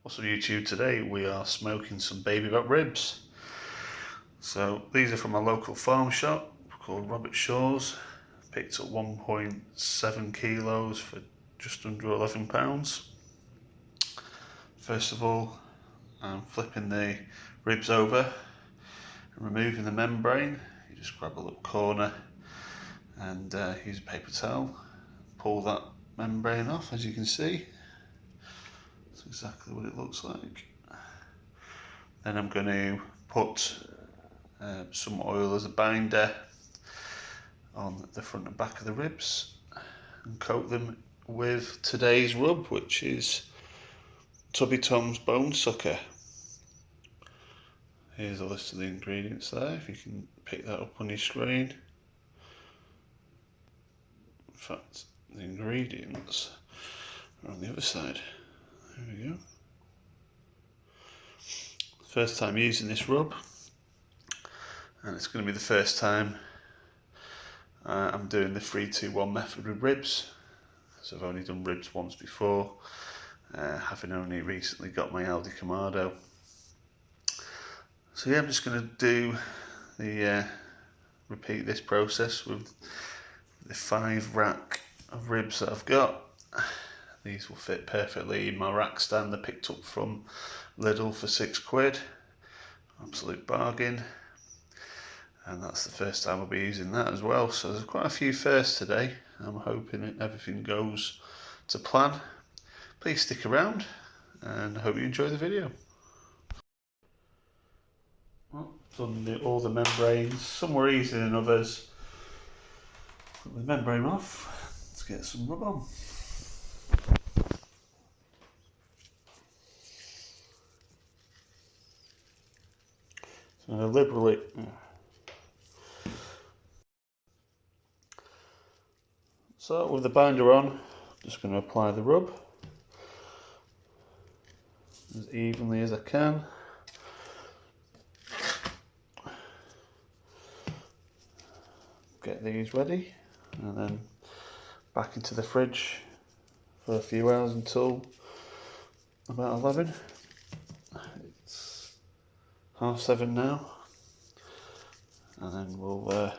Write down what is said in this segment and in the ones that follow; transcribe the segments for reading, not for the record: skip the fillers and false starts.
What's up YouTube? Today we are smoking some baby back ribs. So these are from a local farm shop called Robert Shaw's. Picked up 1.7 kilos for just under £11. First of all, I'm flipping the ribs over and removing the membrane. You just grab a little corner and use a paper towel, pull that membrane off. As you can see, that's exactly what it looks like. Then I'm going to put some oil as a binder on the front and back of the ribs and coat them with today's rub, which is Tubby Tom's Bone Sucker. Here's a list of the ingredients there, if you can pick that up on your screen. In fact, the ingredients are on the other side. There we go. First time using this rub, and it's going to be the first time I'm doing the 3-2-1 method with ribs. So I've only done ribs once before, having only recently got my Audi Kamado. So yeah, I'm just going to do the repeat this process with the 5 rack of ribs that I've got. These will fit perfectly in my rack stand I picked up from Lidl for £6. Absolute bargain. And that's the first time I'll be using that as well. So there's quite a few firsts today. I'm hoping everything goes to plan. Please stick around and I hope you enjoy the video. Well, done all the membranes. Some were easier than others. Put the membrane off. Let's get some rub on. So I'm going to liberally so with the binder on, I'm just going to apply the rub as evenly as I can. Get these ready and then back into the fridge for a few hours until about 11. It's 7:30 now, and then we'll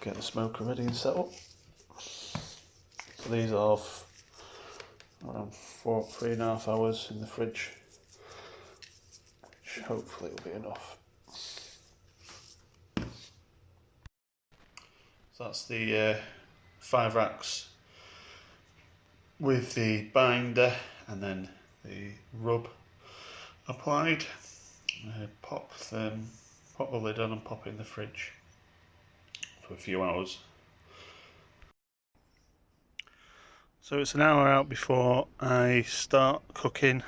get the smoker ready and set up. So these are around 3.5 hours in the fridge, which hopefully will be enough. So that's the 5 racks with the binder and then the rub applied. Pop the lid on and pop it in the fridge for a few hours. So it's an hour out before I start cooking,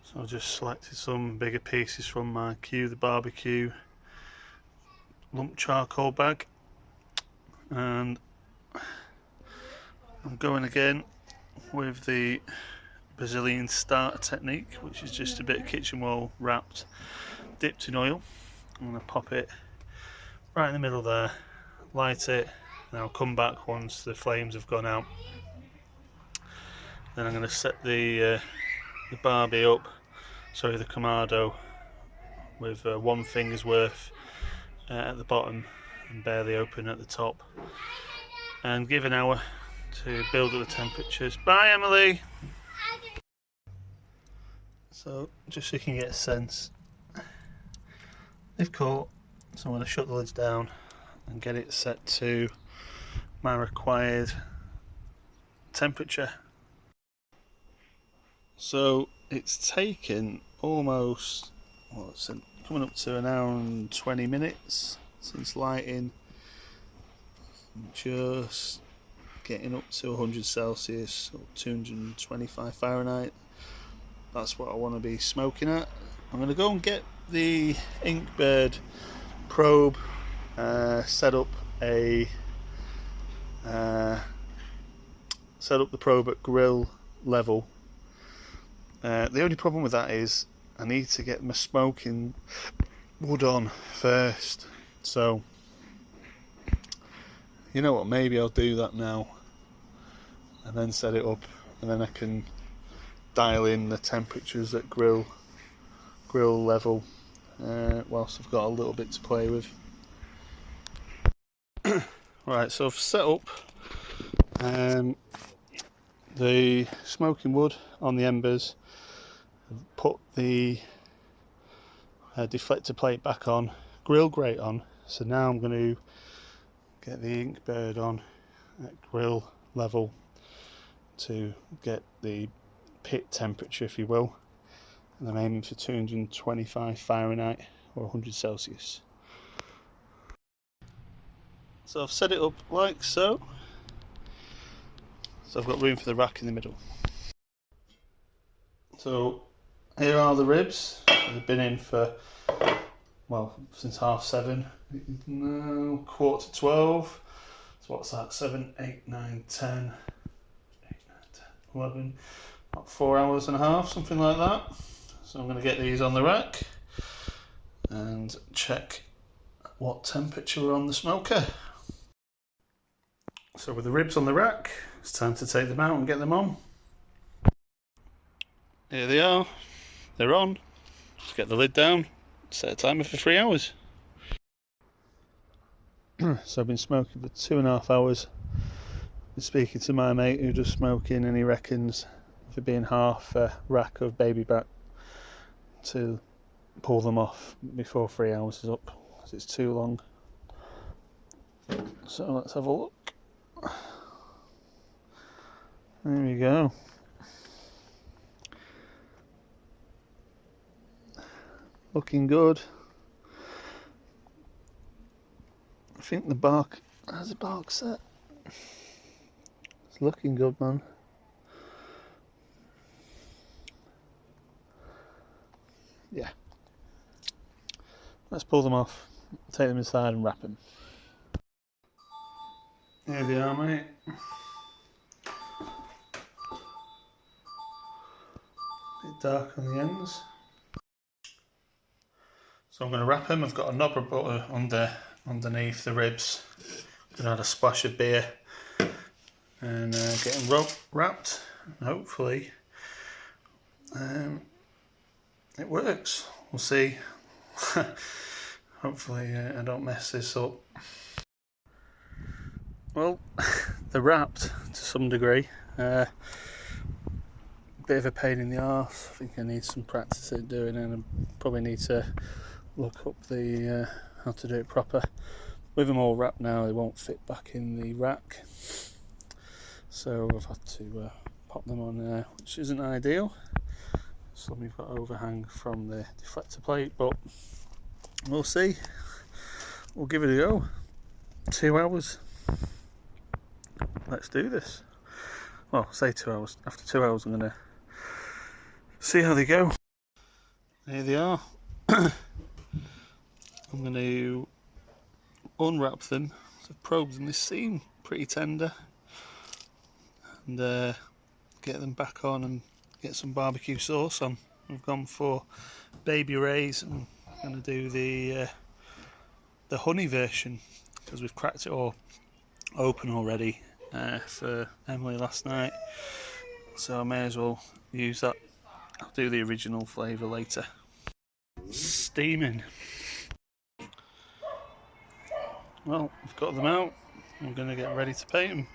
so I just selected some bigger pieces from my the barbecue lump charcoal bag, and I'm going again with the Brazilian starter technique, which is just a bit of kitchen roll wrapped, dipped in oil. I'm going to pop it right in the middle there, light it, and I'll come back once the flames have gone out. Then I'm going to set the barbie up, sorry, the Kamado, with 1 finger's worth at the bottom and barely open at the top, and give an hour to build up the temperatures. Bye, Emily! So just so you can get a sense, they've caught, so I'm going to shut the lids down and get it set to my required temperature. So it's taken almost, well, it's coming up to 1 hour and 20 minutes since lighting, just getting up to 100 Celsius or 225 Fahrenheit. That's what I want to be smoking at. I'm going to go and get the Inkbird probe, set up the probe at grill level. The only problem with that is I need to get my smoking wood on first. So you know what, maybe I'll do that now and then set it up, and then I can dial in the temperatures at grill level whilst I've got a little bit to play with. Right, so I've set up the smoking wood on the embers, I've put the deflector plate back on, grill grate on, so now I'm going to get the ink bird on at grill level to get the pit temperature, if you will, and I'm aiming for 225 Fahrenheit or 100 Celsius. So I've set it up like so. So I've got room for the rack in the middle. So here are the ribs. They've been in for, well, since 7:30. No, 11:45. So what's that? 7, 8, 9, 10, 11. About 4 hours and a half, something like that. So I'm going to get these on the rack and check what temperature we're on the smoker. So with the ribs on the rack, it's time to take them out and get them on. Here they are, they're on. Just get the lid down, set a timer for 3 hours. So I've been smoking for 2.5 hours. Been speaking to my mate who does smoking, and he reckons for being half a rack of baby back to pull them off before 3 hours is up, because it's too long. So let's have a look. There we go. Looking good. I think the bark has a bark set. It's looking good, man. Yeah. Let's pull them off, take them inside and wrap them. Here they are, mate. Bit dark on the ends. So I'm going to wrap them. I've got a knob of butter underneath the ribs. I'm going to add a splash of beer and get them wrapped. And hopefully it works. We'll see. Hopefully I don't mess this up. Well, they're wrapped to some degree. Bit of a pain in the arse. I think I need some practice at doing it, and I probably need to look up the how to do it proper. With them all wrapped now, they won't fit back in the rack, so I've had to pop them on there, which isn't ideal. Some you've got overhang from the deflector plate, but we'll see. We'll give it a go. 2 hours. Let's do this. Well, say 2 hours. After 2 hours I'm going to see how they go. Here they are. I'm going to unwrap them. So I've probed them. They seem pretty tender. And get them back on and get some barbecue sauce on. I've gone for baby rays. I'm going to do the honey version, because we've cracked it all open already for Emily last night, so I may as well use that. I'll do the original flavour later. Steaming. Well, I've got them out. I'm going to get ready to paint them.